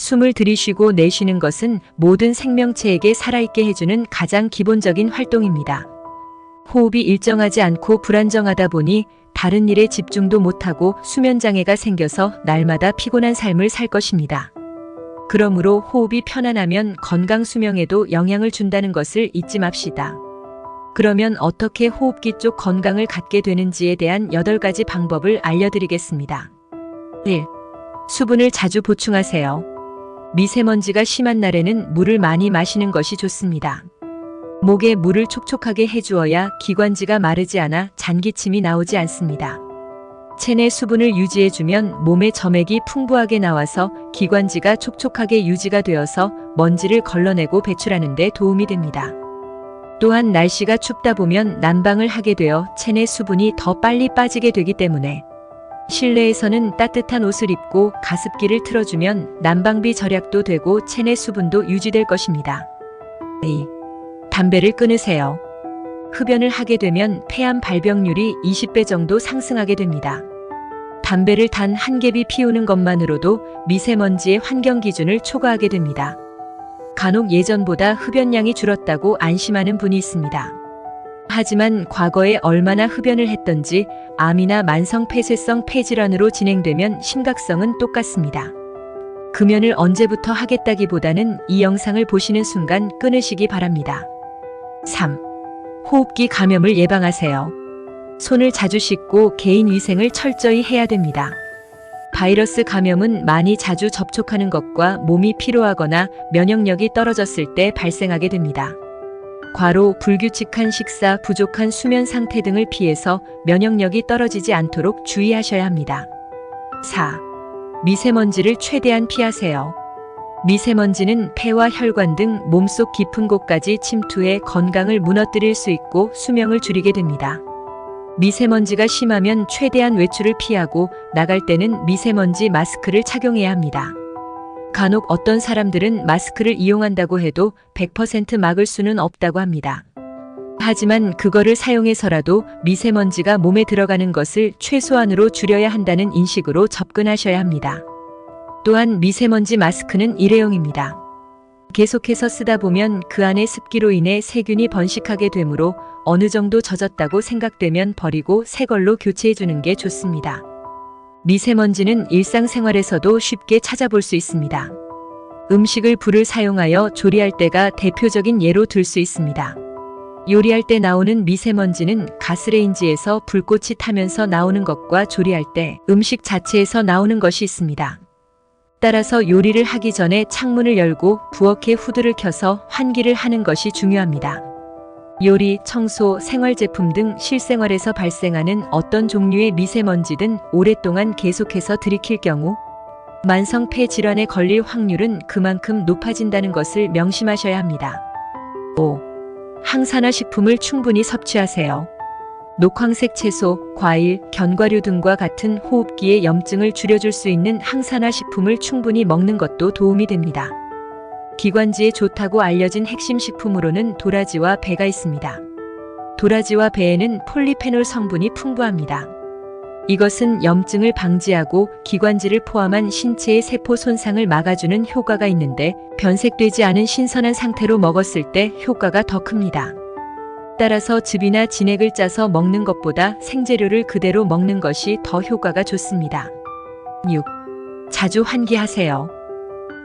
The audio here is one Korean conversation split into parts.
숨을 들이쉬고 내쉬는 것은 모든 생명체에게 살아있게 해주는 가장 기본적인 활동입니다. 호흡이 일정하지 않고 불안정하다 보니 다른 일에 집중도 못하고 수면장애가 생겨서 날마다 피곤한 삶을 살 것입니다. 그러므로 호흡이 편안하면 건강 수명에도 영향을 준다는 것을 잊지 맙시다. 그러면 어떻게 호흡기 쪽 건강을 갖게 되는지에 대한 8가지 방법을 알려드리겠습니다. 1. 수분을 자주 보충하세요. 미세먼지가 심한 날에는 물을 많이 마시는 것이 좋습니다. 목에 물을 촉촉하게 해주어야 기관지가 마르지 않아 잔기침이 나오지 않습니다. 체내 수분을 유지해주면 몸의 점액이 풍부하게 나와서 기관지가 촉촉하게 유지가 되어서 먼지를 걸러내고 배출하는 데 도움이 됩니다. 또한 날씨가 춥다 보면 난방을 하게 되어 체내 수분이 더 빨리 빠지게 되기 때문에 실내에서는 따뜻한 옷을 입고 가습기를 틀어주면 난방비 절약도 되고 체내 수분도 유지될 것입니다. 2. 담배를 끊으세요. 흡연을 하게 되면 폐암 발병률이 20배 정도 상승하게 됩니다. 담배를 단 한 갭이 피우는 것만으로도 미세먼지의 환경 기준을 초과하게 됩니다. 간혹 예전보다 흡연량이 줄었다고 안심하는 분이 있습니다. 하지만 과거에 얼마나 흡연을 했던지 암이나 만성 폐쇄성 폐질환으로 진행되면 심각성은 똑같습니다. 금연을 언제부터 하겠다기보다는 이 영상을 보시는 순간 끊으시기 바랍니다. 3. 호흡기 감염을 예방하세요. 손을 자주 씻고 개인 위생을 철저히 해야 됩니다. 바이러스 감염은 많이 자주 접촉하는 것과 몸이 피로하거나 면역력이 떨어졌을 때 발생하게 됩니다. 과로, 불규칙한 식사, 부족한 수면 상태 등을 피해서 면역력이 떨어지지 않도록 주의하셔야 합니다. 4. 미세먼지를 최대한 피하세요. 미세먼지는 폐와 혈관 등 몸속 깊은 곳까지 침투해 건강을 무너뜨릴 수 있고 수명을 줄이게 됩니다. 미세먼지가 심하면 최대한 외출을 피하고 나갈 때는 미세먼지 마스크를 착용해야 합니다. 간혹 어떤 사람들은 마스크를 이용한다고 해도 100% 막을 수는 없다고 합니다. 하지만 그거를 사용해서라도 미세먼지가 몸에 들어가는 것을 최소한으로 줄여야 한다는 인식으로 접근하셔야 합니다. 또한 미세먼지 마스크는 일회용입니다. 계속해서 쓰다 보면 그 안의 습기로 인해 세균이 번식하게 되므로 어느 정도 젖었다고 생각되면 버리고 새 걸로 교체해주는 게 좋습니다. 미세먼지는 일상생활에서도 쉽게 찾아볼 수 있습니다. 음식을 불을 사용하여 조리할 때가 대표적인 예로 들 수 있습니다. 요리할 때 나오는 미세먼지는 가스레인지에서 불꽃이 타면서 나오는 것과 조리할 때 음식 자체에서 나오는 것이 있습니다. 따라서 요리를 하기 전에 창문을 열고 부엌에 후드를 켜서 환기를 하는 것이 중요합니다. 요리, 청소, 생활제품 등 실생활에서 발생하는 어떤 종류의 미세먼지든 오랫동안 계속해서 들이킬 경우 만성 폐질환에 걸릴 확률은 그만큼 높아진다는 것을 명심하셔야 합니다. 5. 항산화 식품을 충분히 섭취하세요. 녹황색 채소, 과일, 견과류 등과 같은 호흡기의 염증을 줄여줄 수 있는 항산화 식품을 충분히 먹는 것도 도움이 됩니다. 기관지에 좋다고 알려진 핵심 식품으로는 도라지와 배가 있습니다. 도라지와 배에는 폴리페놀 성분이 풍부합니다. 이것은 염증을 방지하고 기관지를 포함한 신체의 세포 손상을 막아주는 효과가 있는데 변색되지 않은 신선한 상태로 먹었을 때 효과가 더 큽니다. 따라서 즙이나 진액을 짜서 먹는 것보다 생재료를 그대로 먹는 것이 더 효과가 좋습니다. 6. 자주 환기하세요.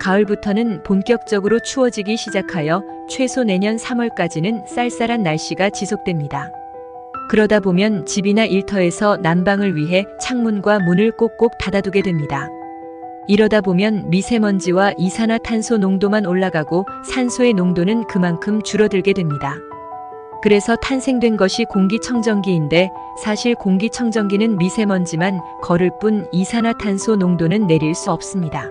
가을부터는 본격적으로 추워지기 시작하여 최소 내년 3월까지는 쌀쌀한 날씨가 지속됩니다. 그러다 보면 집이나 일터에서 난방을 위해 창문과 문을 꼭꼭 닫아두게 됩니다. 이러다 보면 미세먼지와 이산화탄소 농도만 올라가고 산소의 농도는 그만큼 줄어들게 됩니다. 그래서 탄생된 것이 공기청정기인데 사실 공기청정기는 미세먼지만 걸을 뿐 이산화탄소 농도는 내릴 수 없습니다.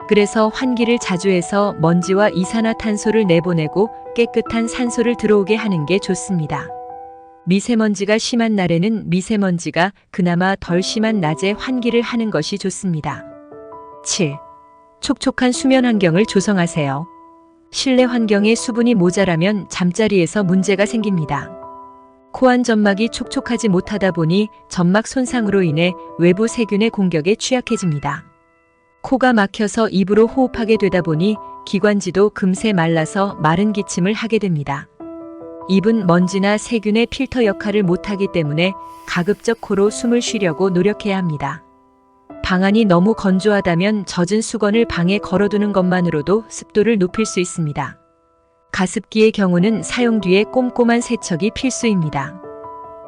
그래서 환기를 자주 해서 먼지와 이산화탄소를 내보내고 깨끗한 산소를 들어오게 하는 게 좋습니다. 미세먼지가 심한 날에는 미세먼지가 그나마 덜 심한 낮에 환기를 하는 것이 좋습니다. 7. 촉촉한 수면 환경을 조성하세요. 실내 환경에 수분이 모자라면 잠자리에서 문제가 생깁니다. 코안 점막이 촉촉하지 못하다 보니 점막 손상으로 인해 외부 세균의 공격에 취약해집니다. 코가 막혀서 입으로 호흡하게 되다 보니 기관지도 금세 말라서 마른 기침을 하게 됩니다. 입은 먼지나 세균의 필터 역할을 못하기 때문에 가급적 코로 숨을 쉬려고 노력해야 합니다. 방안이 너무 건조하다면 젖은 수건을 방에 걸어두는 것만으로도 습도를 높일 수 있습니다. 가습기의 경우는 사용 뒤에 꼼꼼한 세척이 필수입니다.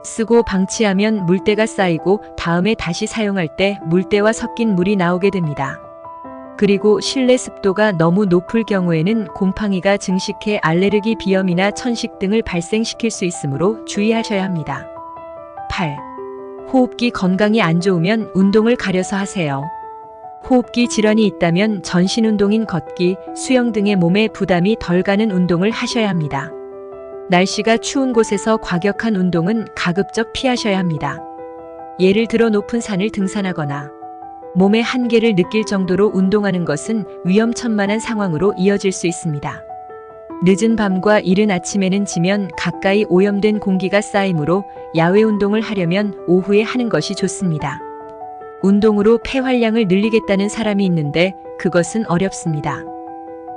쓰고 방치하면 물때가 쌓이고 다음에 다시 사용할 때 물때와 섞인 물이 나오게 됩니다. 그리고 실내 습도가 너무 높을 경우에는 곰팡이가 증식해 알레르기 비염이나 천식 등을 발생시킬 수 있으므로 주의하셔야 합니다. 8. 호흡기 건강이 안 좋으면 운동을 가려서 하세요. 호흡기 질환이 있다면 전신 운동인 걷기, 수영 등의 몸에 부담이 덜 가는 운동을 하셔야 합니다. 날씨가 추운 곳에서 과격한 운동은 가급적 피하셔야 합니다. 예를 들어 높은 산을 등산하거나 몸의 한계를 느낄 정도로 운동하는 것은 위험천만한 상황으로 이어질 수 있습니다. 늦은 밤과 이른 아침에는 지면 가까이 오염된 공기가 쌓이므로 야외 운동을 하려면 오후에 하는 것이 좋습니다. 운동으로 폐활량을 늘리겠다는 사람이 있는데 그것은 어렵습니다.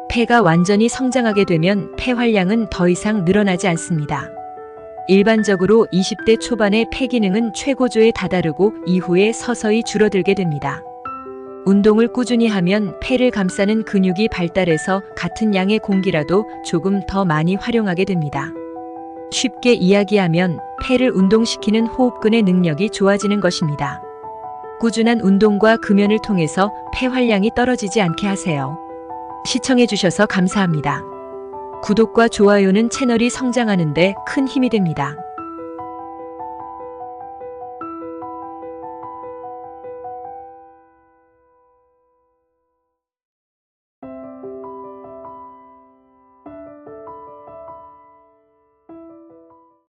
폐가 완전히 성장하게 되면 폐활량은 더 이상 늘어나지 않습니다. 일반적으로 20대 초반의 폐 기능은 최고조에 다다르고 이후에 서서히 줄어들게 됩니다. 운동을 꾸준히 하면 폐를 감싸는 근육이 발달해서 같은 양의 공기라도 조금 더 많이 활용하게 됩니다. 쉽게 이야기하면 폐를 운동시키는 호흡근의 능력이 좋아지는 것입니다. 꾸준한 운동과 금연을 통해서 폐활량이 떨어지지 않게 하세요. 시청해주셔서 감사합니다. 구독과 좋아요는 채널이 성장하는 데 큰 힘이 됩니다.